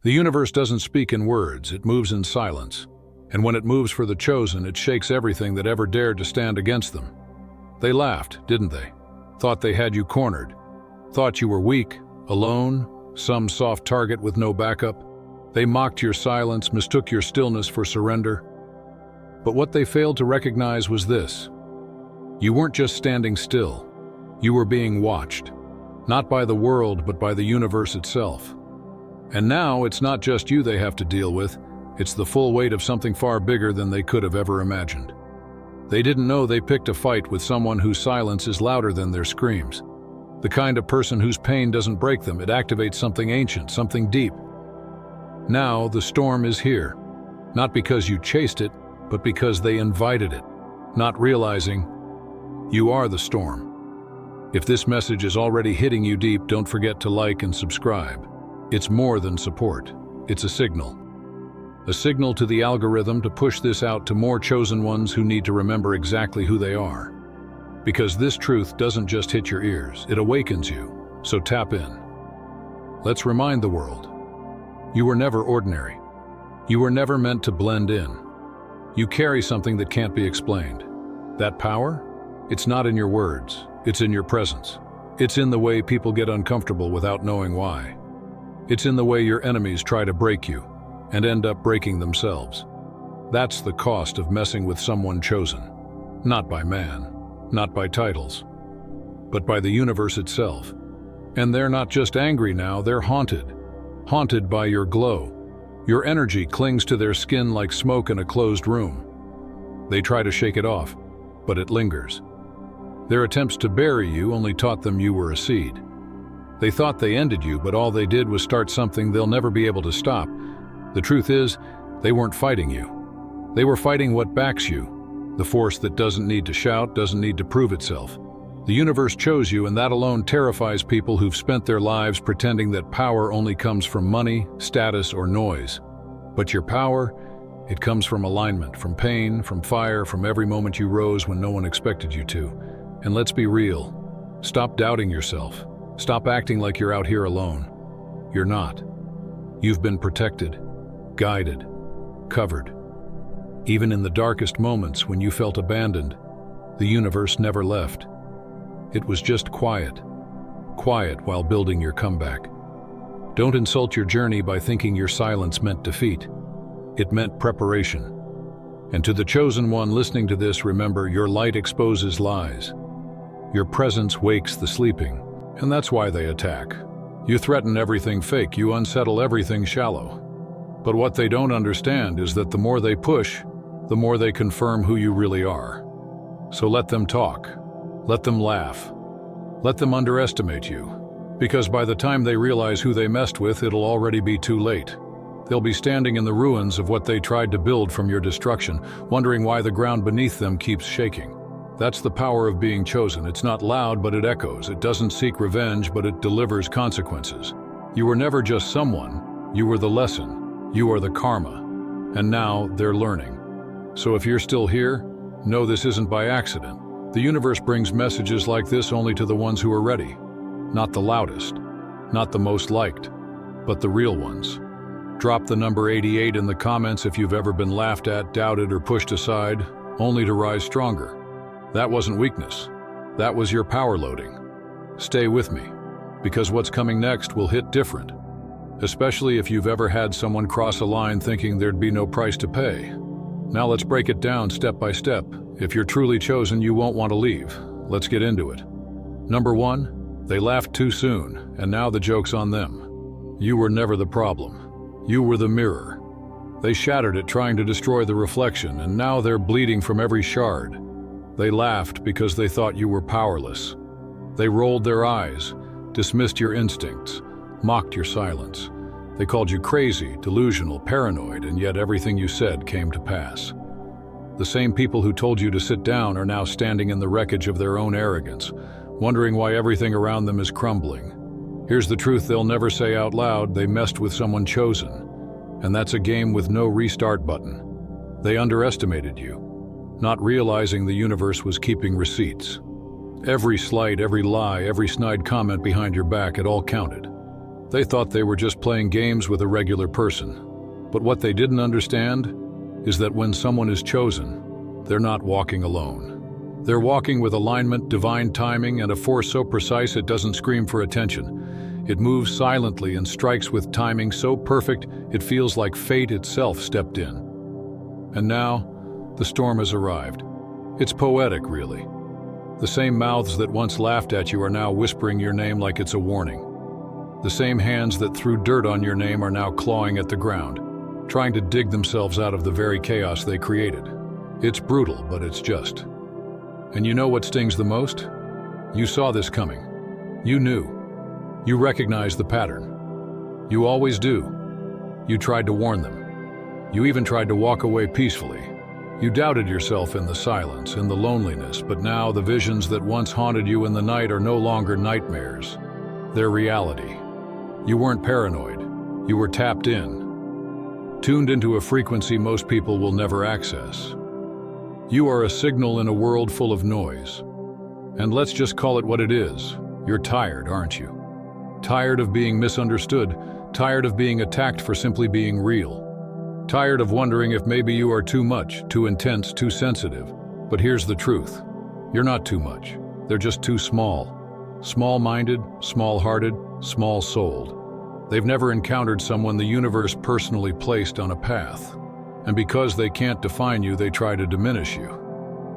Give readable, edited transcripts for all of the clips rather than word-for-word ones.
The universe doesn't speak in words, it moves in silence. And when it moves for the chosen, it shakes everything that ever dared to stand against them. They laughed, didn't they? Thought they had you cornered. Thought you were weak, alone, some soft target with no backup. They mocked your silence, mistook your stillness for surrender. But what they failed to recognize was this. You weren't just standing still. You were being watched. Not by the world, but by the universe itself. And now it's not just you they have to deal with, it's the full weight of something far bigger than they could have ever imagined. They didn't know they picked a fight with someone whose silence is louder than their screams. The kind of person whose pain doesn't break them, it activates something ancient, something deep. Now the storm is here, not because you chased it, but because they invited it, not realizing you are the storm. If this message is already hitting you deep, don't forget to like and subscribe. It's more than support. It's a signal. A signal to the algorithm to push this out to more chosen ones who need to remember exactly who they are. Because this truth doesn't just hit your ears, it awakens you. So tap in. Let's remind the world. You were never ordinary. You were never meant to blend in. You carry something that can't be explained. That power? It's not in your words, it's in your presence. It's in the way people get uncomfortable without knowing why. It's in the way your enemies try to break you and end up breaking themselves. That's the cost of messing with someone chosen. Not by man, not by titles, but by the universe itself. And they're not just angry now, they're haunted. Haunted by your glow. Your energy clings to their skin like smoke in a closed room. They try to shake it off, but it lingers. Their attempts to bury you only taught them you were a seed. They thought they ended you, but all they did was start something they'll never be able to stop. The truth is, they weren't fighting you. They were fighting what backs you, the force that doesn't need to shout, doesn't need to prove itself. The universe chose you, and that alone terrifies people who've spent their lives pretending that power only comes from money, status, or noise. But your power, it comes from alignment, from pain, from fire, from every moment you rose when no one expected you to. And let's be real. Stop doubting yourself. Stop acting like you're out here alone. You're not. You've been protected, guided, covered. Even in the darkest moments when you felt abandoned, the universe never left. It was just quiet. Quiet while building your comeback. Don't insult your journey by thinking your silence meant defeat. It meant preparation. And to the chosen one listening to this, remember, your light exposes lies. Your presence wakes the sleeping. And that's why they attack. You threaten everything fake, you unsettle everything shallow. But what they don't understand is that the more they push, the more they confirm who you really are. So let them talk. Let them laugh. Let them underestimate you. Because by the time they realize who they messed with, it'll already be too late. They'll be standing in the ruins of what they tried to build from your destruction, wondering why the ground beneath them keeps shaking. That's the power of being chosen. It's not loud, but it echoes. It doesn't seek revenge, but it delivers consequences. You were never just someone. You were the lesson. You are the karma. And now they're learning. So if you're still here, know this isn't by accident. The universe brings messages like this only to the ones who are ready. Not the loudest, not the most liked, but the real ones. Drop the number 88 in the comments if you've ever been laughed at, doubted, or pushed aside, only to rise stronger. That wasn't weakness. That was your power loading. Stay with me, because what's coming next will hit different. Especially if you've ever had someone cross a line thinking there'd be no price to pay. Now let's break it down step by step. If you're truly chosen, you won't want to leave. Let's get into it. Number 1, they laughed too soon, and now the joke's on them. You were never the problem. You were the mirror. They shattered it trying to destroy the reflection, and now they're bleeding from every shard. They laughed because they thought you were powerless. They rolled their eyes, dismissed your instincts, mocked your silence. They called you crazy, delusional, paranoid, and yet everything you said came to pass. The same people who told you to sit down are now standing in the wreckage of their own arrogance, wondering why everything around them is crumbling. Here's the truth they'll never say out loud: they messed with someone chosen. And that's a game with no restart button. They underestimated you, not realizing the universe was keeping receipts. Every slight, every lie, every snide comment behind your back, it all counted. They thought they were just playing games with a regular person. But what they didn't understand is that when someone is chosen, they're not walking alone. They're walking with alignment, divine timing, and a force so precise it doesn't scream for attention. It moves silently and strikes with timing so perfect it feels like fate itself stepped in. And now, the storm has arrived. It's poetic, really. The same mouths that once laughed at you are now whispering your name like it's a warning. The same hands that threw dirt on your name are now clawing at the ground, trying to dig themselves out of the very chaos they created. It's brutal, but it's just. And you know what stings the most? You saw this coming. You knew. You recognized the pattern. You always do. You tried to warn them. You even tried to walk away peacefully. You doubted yourself in the silence, in the loneliness, but now the visions that once haunted you in the night are no longer nightmares. They're reality. You weren't paranoid. You were tapped in, tuned into a frequency most people will never access. You are a signal in a world full of noise. And let's just call it what it is. You're tired, aren't you? Tired of being misunderstood, tired of being attacked for simply being real. Tired of wondering if maybe you are too much, too intense, too sensitive. But here's the truth. You're not too much. They're just too small. Small-minded, small-hearted, small-souled. They've never encountered someone the universe personally placed on a path. And because they can't define you, they try to diminish you.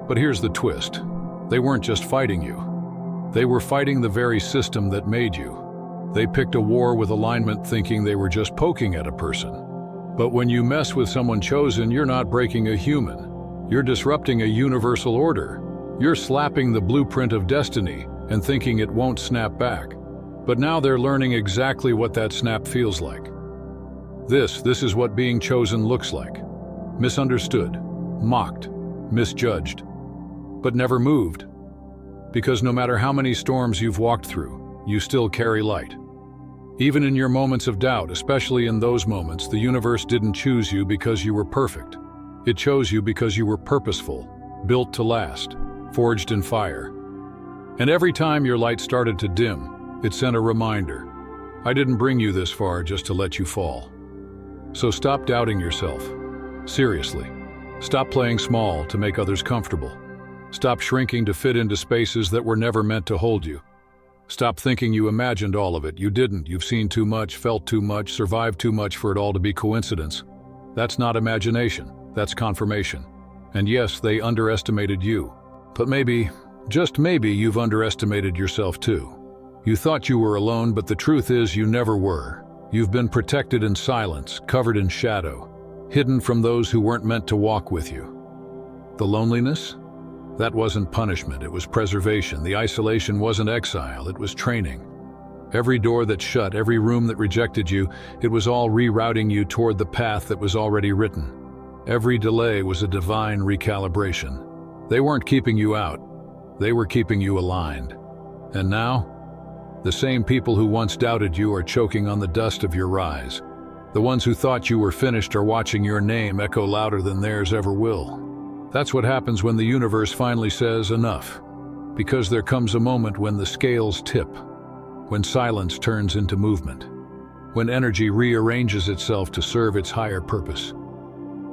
But here's the twist. They weren't just fighting you. They were fighting the very system that made you. They picked a war with alignment thinking they were just poking at a person. But when you mess with someone chosen, you're not breaking a human. You're disrupting a universal order. You're slapping the blueprint of destiny and thinking it won't snap back. But now they're learning exactly what that snap feels like. This is what being chosen looks like. Misunderstood, mocked, misjudged, but never moved. Because no matter how many storms you've walked through, you still carry light. Even in your moments of doubt, especially in those moments, the universe didn't choose you because you were perfect. It chose you because you were purposeful, built to last, forged in fire. And every time your light started to dim, it sent a reminder. I didn't bring you this far just to let you fall. So stop doubting yourself. Seriously. Stop playing small to make others comfortable. Stop shrinking to fit into spaces that were never meant to hold you. Stop thinking you imagined all of it. You didn't. You've seen too much, felt too much, survived too much for it all to be coincidence. That's not imagination. That's confirmation. And yes, they underestimated you. But maybe, just maybe, you've underestimated yourself too. You thought you were alone, but the truth is you never were. You've been protected in silence, covered in shadow, hidden from those who weren't meant to walk with you. The loneliness? That wasn't punishment, it was preservation. The isolation wasn't exile, it was training. Every door that shut, every room that rejected you, it was all rerouting you toward the path that was already written. Every delay was a divine recalibration. They weren't keeping you out, they were keeping you aligned. And now, the same people who once doubted you are choking on the dust of your rise. The ones who thought you were finished are watching your name echo louder than theirs ever will. That's what happens when the universe finally says enough. Because there comes a moment when the scales tip, when silence turns into movement, when energy rearranges itself to serve its higher purpose.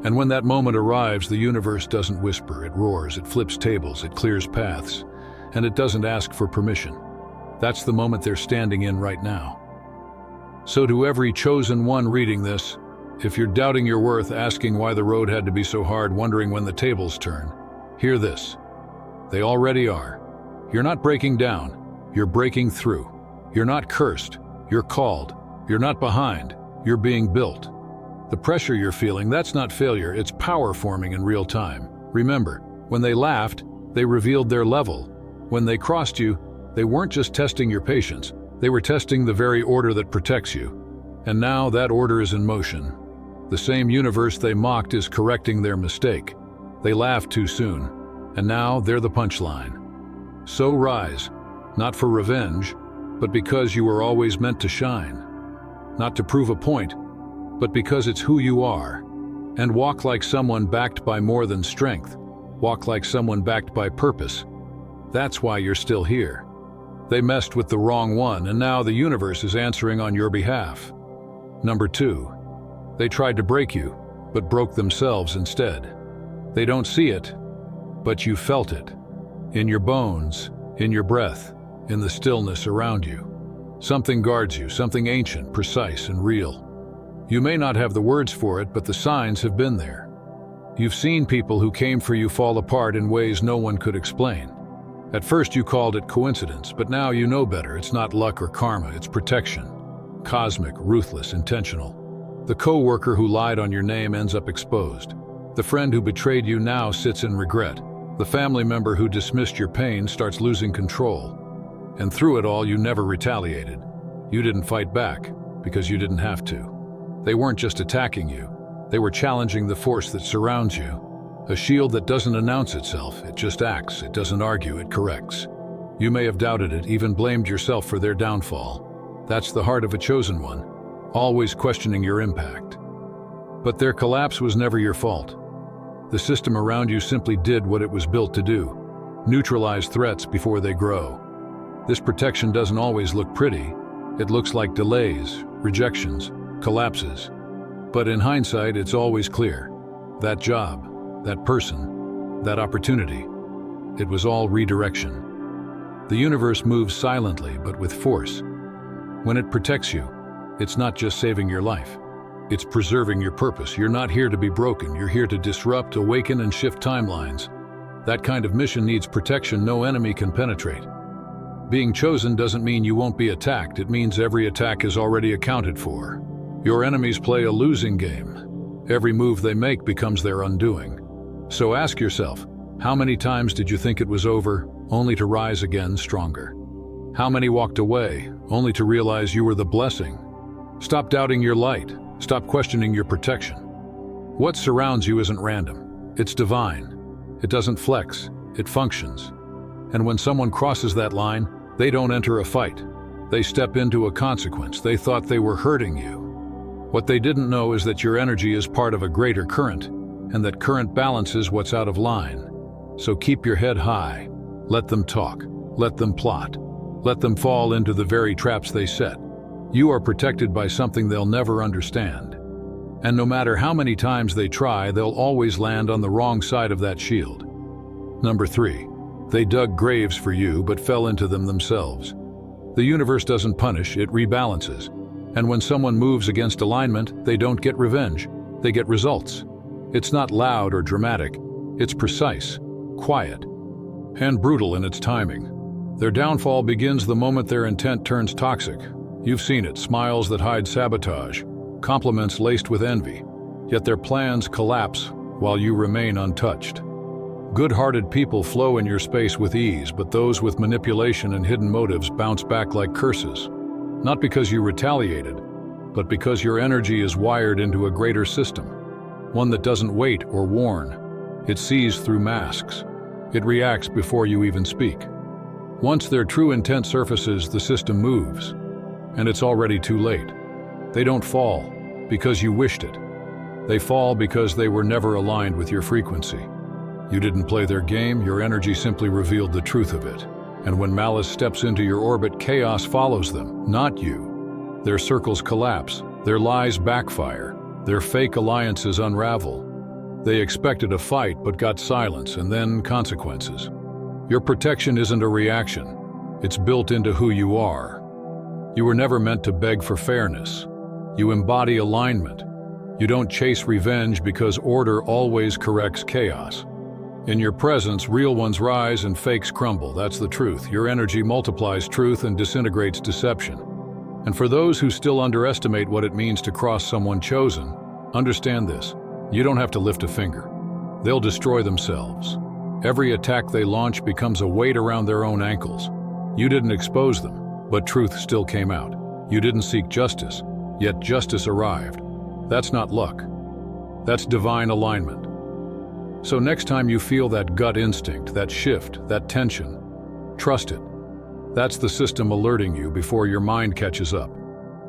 And when that moment arrives, the universe doesn't whisper, it roars, it flips tables, it clears paths, and it doesn't ask for permission. That's the moment they're standing in right now. So to every chosen one reading this, if you're doubting your worth, asking why the road had to be so hard, wondering when the tables turn, hear this. They already are. You're not breaking down, you're breaking through. You're not cursed, you're called. You're not behind, you're being built. The pressure you're feeling, that's not failure, it's power forming in real time. Remember, when they laughed, they revealed their level. When they crossed you, they weren't just testing your patience, they were testing the very order that protects you. And now that order is in motion. The same universe they mocked is correcting their mistake. They laughed too soon, and now they're the punchline. So rise, not for revenge, but because you were always meant to shine. Not to prove a point, but because it's who you are. And walk like someone backed by more than strength. Walk like someone backed by purpose. That's why you're still here. They messed with the wrong one, and now the universe is answering on your behalf. Number 2, they tried to break you, but broke themselves instead. They don't see it, but you felt it. In your bones, in your breath, in the stillness around you. Something guards you, something ancient, precise, and real. You may not have the words for it, but the signs have been there. You've seen people who came for you fall apart in ways no one could explain. At first you called it coincidence, but now you know better. It's not luck or karma, it's protection. Cosmic, ruthless, intentional. The co-worker who lied on your name ends up exposed. The friend who betrayed you now sits in regret. The family member who dismissed your pain starts losing control. And through it all, you never retaliated. You didn't fight back, because you didn't have to. They weren't just attacking you. They were challenging the force that surrounds you. A shield that doesn't announce itself, it just acts, it doesn't argue, it corrects. You may have doubted it, even blamed yourself for their downfall. That's the heart of a chosen one, always questioning your impact. But their collapse was never your fault. The system around you simply did what it was built to do, neutralize threats before they grow. This protection doesn't always look pretty. It looks like delays, rejections, collapses. But in hindsight, it's always clear. That job, that person, that opportunity, it was all redirection. The universe moves silently, but with force. When it protects you, it's not just saving your life. It's preserving your purpose. You're not here to be broken. You're here to disrupt, awaken, and shift timelines. That kind of mission needs protection no enemy can penetrate. Being chosen doesn't mean you won't be attacked. It means every attack is already accounted for. Your enemies play a losing game. Every move they make becomes their undoing. So ask yourself, how many times did you think it was over, only to rise again stronger? How many walked away, only to realize you were the blessing? Stop doubting your light. Stop questioning your protection. What surrounds you isn't random. It's divine. It doesn't flex. It functions. And when someone crosses that line, they don't enter a fight. They step into a consequence. They thought they were hurting you. What they didn't know is that your energy is part of a greater current, and that current balances what's out of line. So keep your head high. Let them talk. Let them plot. Let them fall into the very traps they set. You are protected by something they'll never understand. And no matter how many times they try, they'll always land on the wrong side of that shield. Number 3, they dug graves for you but fell into them themselves. The universe doesn't punish, it rebalances. And when someone moves against alignment, they don't get revenge, they get results. It's not loud or dramatic, it's precise, quiet, and brutal in its timing. Their downfall begins the moment their intent turns toxic. You've seen it, smiles that hide sabotage, compliments laced with envy, yet their plans collapse while you remain untouched. Good-hearted people flow in your space with ease, but those with manipulation and hidden motives bounce back like curses. Not because you retaliated, but because your energy is wired into a greater system, one that doesn't wait or warn. It sees through masks. It reacts before you even speak. Once their true intent surfaces, the system moves. And it's already too late. They don't fall because you wished it. They fall because they were never aligned with your frequency. You didn't play their game, your energy simply revealed the truth of it. And when malice steps into your orbit, chaos follows them, not you. Their circles collapse, their lies backfire, their fake alliances unravel. They expected a fight but got silence and then consequences. Your protection isn't a reaction. It's built into who you are. You were never meant to beg for fairness. You embody alignment. You don't chase revenge because order always corrects chaos. In your presence, real ones rise and fakes crumble. That's the truth. Your energy multiplies truth and disintegrates deception. And for those who still underestimate what it means to cross someone chosen, understand this. You don't have to lift a finger. They'll destroy themselves. Every attack they launch becomes a weight around their own ankles. You didn't expose them, but truth still came out. You didn't seek justice, yet justice arrived. That's not luck. That's divine alignment. So next time you feel that gut instinct, that shift, that tension, trust it. That's the system alerting you before your mind catches up.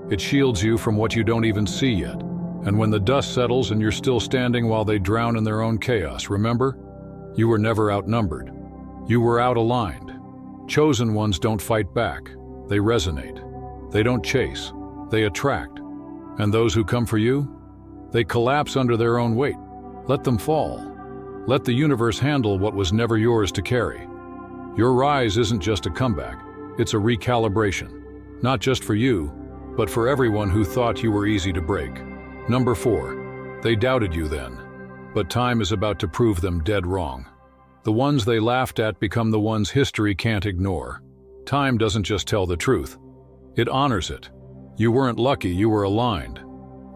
It shields you from what you don't even see yet. And when the dust settles and you're still standing while they drown in their own chaos, remember, you were never outnumbered. You were out-aligned. Chosen ones don't fight back. They resonate. They don't chase. They attract. And those who come for you? They collapse under their own weight. Let them fall. Let the universe handle what was never yours to carry. Your rise isn't just a comeback. It's a recalibration. Not just for you, but for everyone who thought you were easy to break. Number 4. They doubted you then. But time is about to prove them dead wrong. The ones they laughed at become the ones history can't ignore. Time doesn't just tell the truth. It honors it. You weren't lucky, you were aligned.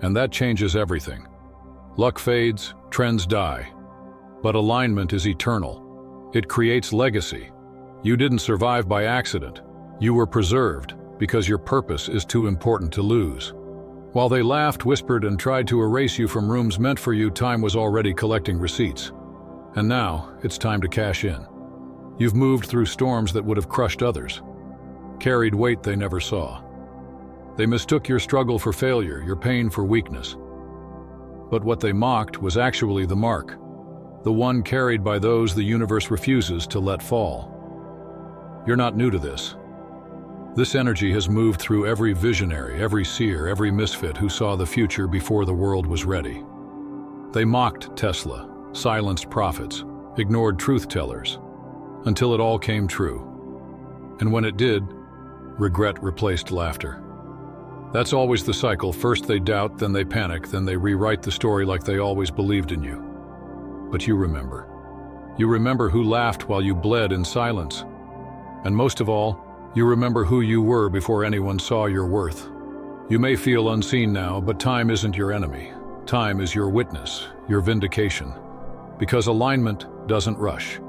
And that changes everything. Luck fades, trends die. But alignment is eternal. It creates legacy. You didn't survive by accident. You were preserved because your purpose is too important to lose. While they laughed, whispered, and tried to erase you from rooms meant for you, time was already collecting receipts. And now, it's time to cash in. You've moved through storms that would have crushed others. Carried weight they never saw. They mistook your struggle for failure, your pain for weakness. But what they mocked was actually the mark, the one carried by those the universe refuses to let fall. You're not new to this. This energy has moved through every visionary, every seer, every misfit who saw the future before the world was ready. They mocked Tesla, silenced prophets, ignored truth-tellers, until it all came true. And when it did, regret replaced laughter. That's always the cycle. First they doubt, then they panic, then they rewrite the story like they always believed in you. But you remember. You remember who laughed while you bled in silence. And most of all, you remember who you were before anyone saw your worth. You may feel unseen now, but time isn't your enemy. Time is your witness, your vindication. Because alignment doesn't rush.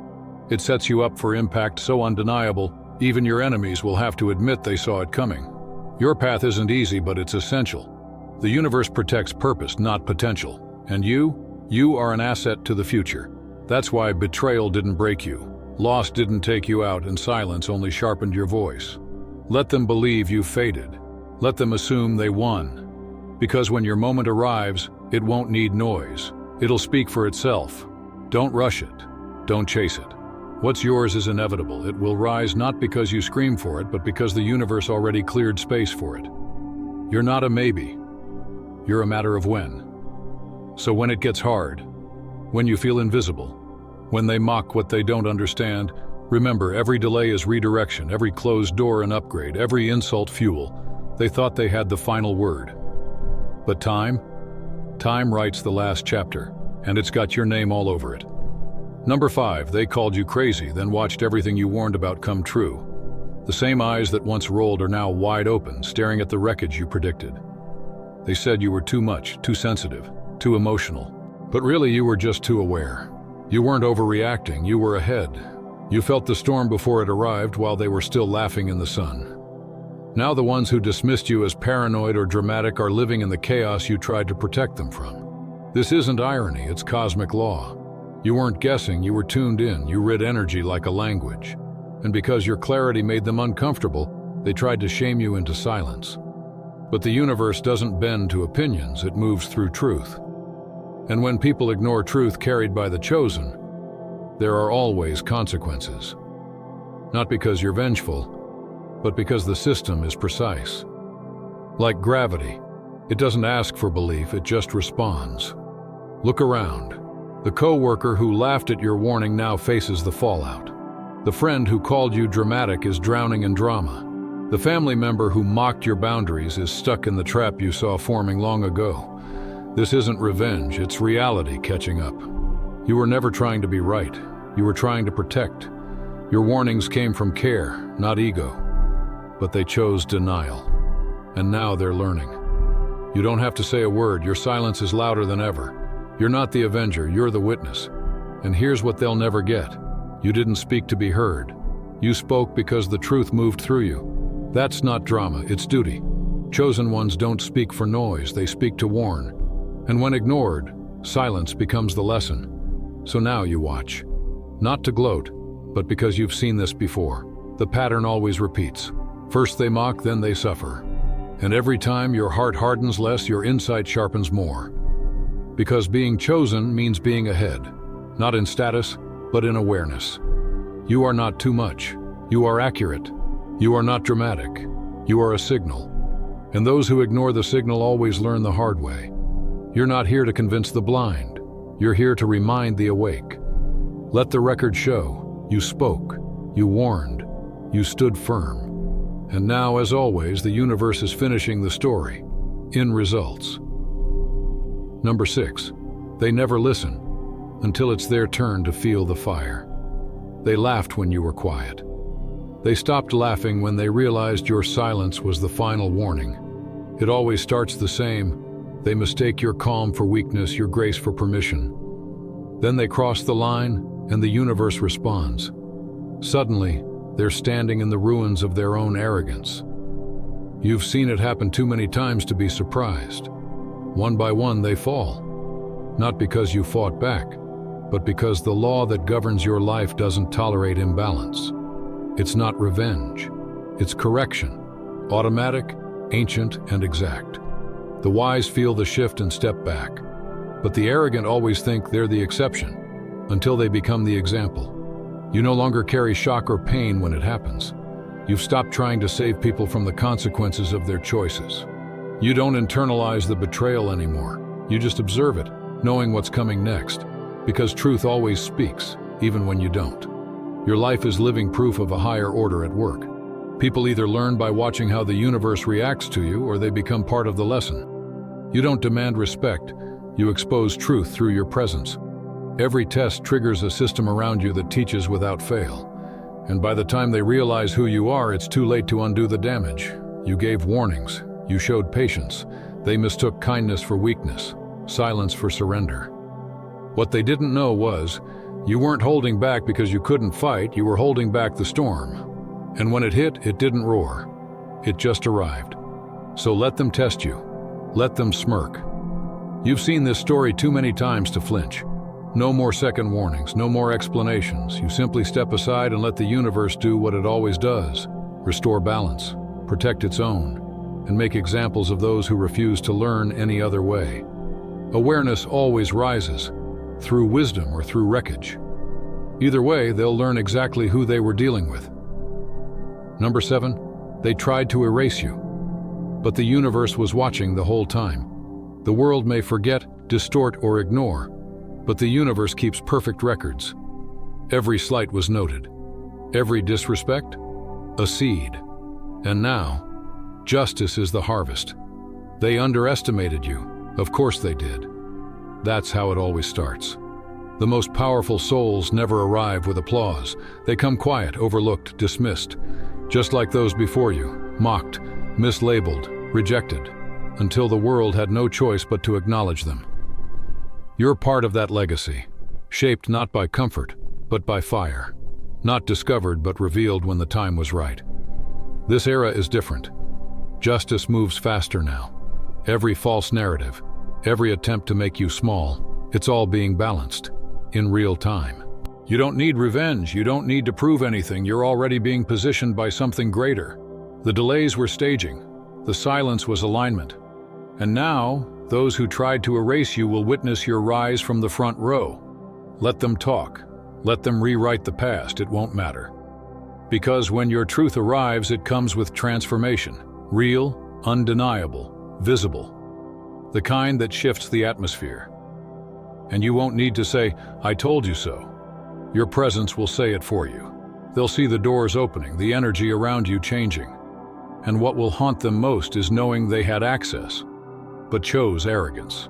It sets you up for impact so undeniable, even your enemies will have to admit they saw it coming. Your path isn't easy, but it's essential. The universe protects purpose, not potential. And you are an asset to the future. That's why betrayal didn't break you. Loss didn't take you out, and silence only sharpened your voice. Let them believe you faded. Let them assume they won. Because when your moment arrives, it won't need noise. It'll speak for itself. Don't rush it. Don't chase it. What's yours is inevitable. It will rise not because you scream for it, but because the universe already cleared space for it. You're not a maybe. You're a matter of when. So when it gets hard, when you feel invisible, when they mock what they don't understand, remember, every delay is redirection, every closed door an upgrade, every insult fuel. They thought they had the final word. But time writes the last chapter, and it's got your name all over it. Number 5, they called you crazy, then watched everything you warned about come true. The same eyes that once rolled are now wide open, staring at the wreckage you predicted. They said you were too much, too sensitive, too emotional. But really you were just too aware. You weren't overreacting, you were ahead. You felt the storm before it arrived while they were still laughing in the sun. Now the ones who dismissed you as paranoid or dramatic are living in the chaos you tried to protect them from. This isn't irony, it's cosmic law. You weren't guessing, you were tuned in, you read energy like a language. And because your clarity made them uncomfortable, they tried to shame you into silence. But the universe doesn't bend to opinions, it moves through truth. And when people ignore truth carried by the chosen, there are always consequences. Not because you're vengeful, but because the system is precise. Like gravity, it doesn't ask for belief, it just responds. Look around. The co-worker who laughed at your warning now faces the fallout. The friend who called you dramatic is drowning in drama. The family member who mocked your boundaries is stuck in the trap you saw forming long ago. This isn't revenge, it's reality catching up. You were never trying to be right. You were trying to protect. Your warnings came from care, not ego. But they chose denial. And now they're learning. You don't have to say a word, your silence is louder than ever. You're not the avenger, you're the witness. And here's what they'll never get. You didn't speak to be heard. You spoke because the truth moved through you. That's not drama, it's duty. Chosen ones don't speak for noise, they speak to warn. And when ignored, silence becomes the lesson. So now you watch. Not to gloat, but because you've seen this before. The pattern always repeats. First they mock, then they suffer. And every time your heart hardens less, your insight sharpens more. Because being chosen means being ahead, not in status, but in awareness. You are not too much. You are accurate. You are not dramatic. You are a signal. And those who ignore the signal always learn the hard way. You're not here to convince the blind. You're here to remind the awake. Let the record show. You spoke. You warned. You stood firm. And now, as always, the universe is finishing the story. In results. Number 6. They never listen until it's their turn to feel the fire. They laughed when you were quiet. They stopped laughing when they realized your silence was the final warning. It always starts the same. They mistake your calm for weakness, your grace for permission. Then they cross the line, and the universe responds. Suddenly, they're standing in the ruins of their own arrogance. You've seen it happen too many times to be surprised. One by one, they fall. Not because you fought back, but because the law that governs your life doesn't tolerate imbalance. It's not revenge. It's correction. Automatic, ancient, and exact. The wise feel the shift and step back. But the arrogant always think they're the exception, until they become the example. You no longer carry shock or pain when it happens. You've stopped trying to save people from the consequences of their choices. You don't internalize the betrayal anymore. You just observe it, knowing what's coming next. Because truth always speaks, even when you don't. Your life is living proof of a higher order at work. People either learn by watching how the universe reacts to you, or they become part of the lesson. You don't demand respect. You expose truth through your presence. Every test triggers a system around you that teaches without fail. And by the time they realize who you are, it's too late to undo the damage. You gave warnings. You showed patience. They mistook kindness for weakness, silence for surrender. What they didn't know was, you weren't holding back because you couldn't fight, you were holding back the storm. And when it hit, it didn't roar. It just arrived. So let them test you. Let them smirk. You've seen this story too many times to flinch. No more second warnings, no more explanations. You simply step aside and let the universe do what it always does. Restore balance, protect its own, and make examples of those who refuse to learn any other way. Awareness always rises, through wisdom or through wreckage. Either way, they'll learn exactly who they were dealing with. Number 7, they tried to erase you. But the universe was watching the whole time. The world may forget, distort, or ignore, but the universe keeps perfect records. Every slight was noted. Every disrespect, a seed. And now, justice is the harvest. They underestimated you. Of course they did. That's how it always starts. The most powerful souls never arrive with applause. They come quiet, overlooked, dismissed. Just like those before you, mocked, mislabeled, rejected, until the world had no choice but to acknowledge them. You're part of that legacy, shaped not by comfort, but by fire. Not discovered, but revealed when the time was right. This era is different. Justice moves faster now. Every false narrative, every attempt to make you small, it's all being balanced, in real time. You don't need revenge, you don't need to prove anything, you're already being positioned by something greater. The delays were staging, the silence was alignment. And now, those who tried to erase you will witness your rise from the front row. Let them talk. Let them rewrite the past, it won't matter. Because when your truth arrives, it comes with transformation. Real, undeniable, visible. The kind that shifts the atmosphere. And you won't need to say, "I told you so." Your presence will say it for you. They'll see the doors opening, the energy around you changing. And what will haunt them most is knowing they had access, but chose arrogance.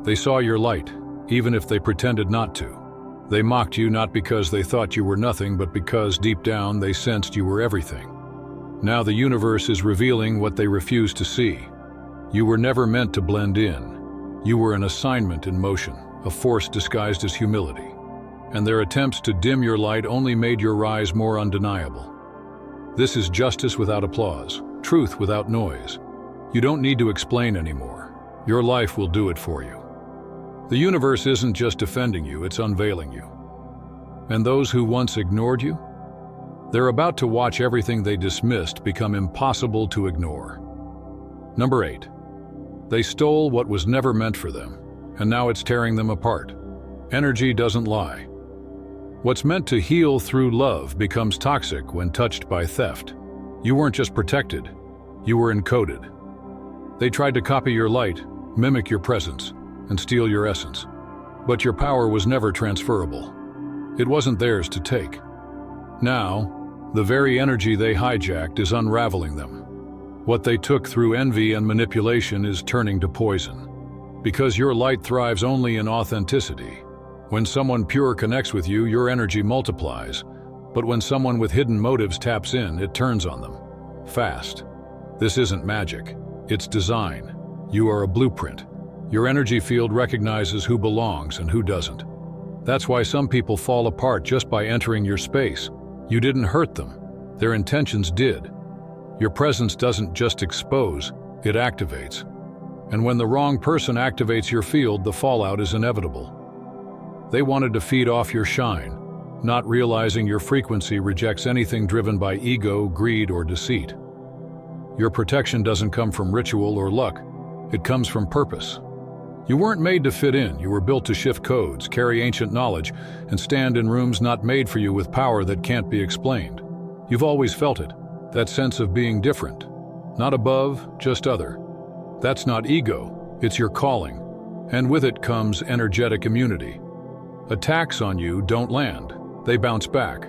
They saw your light, even if they pretended not to. They mocked you not because they thought you were nothing, but because deep down they sensed you were everything. Now the universe is revealing what they refused to see. You were never meant to blend in. You were an assignment in motion, a force disguised as humility. And their attempts to dim your light only made your rise more undeniable. This is justice without applause, truth without noise. You don't need to explain anymore. Your life will do it for you. The universe isn't just defending you, it's unveiling you. And those who once ignored you? They're about to watch everything they dismissed become impossible to ignore. Number 8. They stole what was never meant for them, and now it's tearing them apart. Energy doesn't lie. What's meant to heal through love becomes toxic when touched by theft. You weren't just protected, you were encoded. They tried to copy your light, mimic your presence, and steal your essence. But your power was never transferable. It wasn't theirs to take. Now, the very energy they hijacked is unraveling them. What they took through envy and manipulation is turning to poison. Because your light thrives only in authenticity. When someone pure connects with you, your energy multiplies. But when someone with hidden motives taps in, it turns on them. Fast. This isn't magic. It's design. You are a blueprint. Your energy field recognizes who belongs and who doesn't. That's why some people fall apart just by entering your space. You didn't hurt them. Their intentions did. Your presence doesn't just expose, it activates. And when the wrong person activates your field, the fallout is inevitable. They wanted to feed off your shine, not realizing your frequency rejects anything driven by ego, greed, or deceit. Your protection doesn't come from ritual or luck. It comes from purpose. You weren't made to fit in. You were built to shift codes, carry ancient knowledge, and stand in rooms not made for you with power that can't be explained. You've always felt it, that sense of being different. Not above, just other. That's not ego, it's your calling. And with it comes energetic immunity. Attacks on you don't land, they bounce back.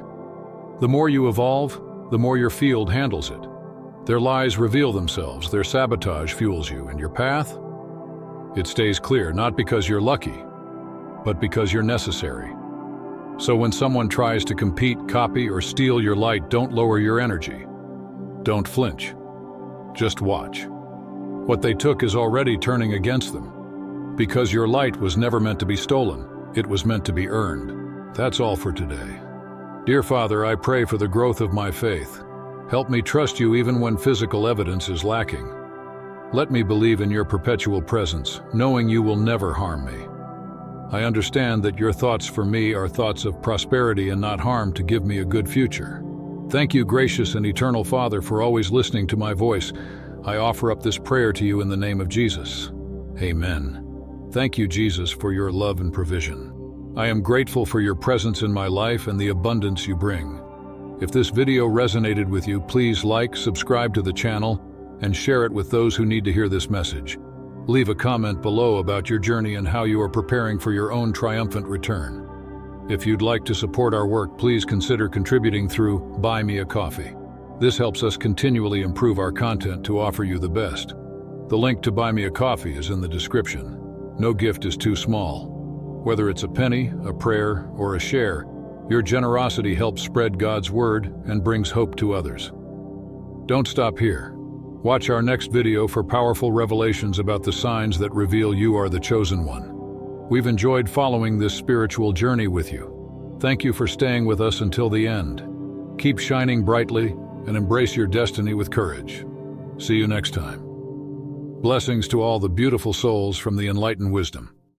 The more you evolve, the more your field handles it. Their lies reveal themselves, their sabotage fuels you, and your path? It stays clear, not because you're lucky, but because you're necessary. So when someone tries to compete, copy, or steal your light, don't lower your energy. Don't flinch. Just watch. What they took is already turning against them. Because your light was never meant to be stolen, it was meant to be earned. That's all for today. Dear Father, I pray for the growth of my faith. Help me trust you even when physical evidence is lacking. Let me believe in your perpetual presence, knowing you will never harm me. I understand that your thoughts for me are thoughts of prosperity and not harm to give me a good future. Thank you, gracious and eternal Father, for always listening to my voice. I offer up this prayer to you in the name of Jesus. Amen. Thank you, Jesus, for your love and provision. I am grateful for your presence in my life and the abundance you bring. If this video resonated with you, please like, subscribe to the channel, and share it with those who need to hear this message. Leave a comment below about your journey and how you are preparing for your own triumphant return. If you'd like to support our work, please consider contributing through Buy Me a Coffee. This helps us continually improve our content to offer you the best. The link to Buy Me a Coffee is in the description. No gift is too small. Whether it's a penny, a prayer, or a share, your generosity helps spread God's word and brings hope to others. Don't stop here. Watch our next video for powerful revelations about the signs that reveal you are the chosen one. We've enjoyed following this spiritual journey with you. Thank you for staying with us until the end. Keep shining brightly and embrace your destiny with courage. See you next time. Blessings to all the beautiful souls from the Enlighten Wisdom.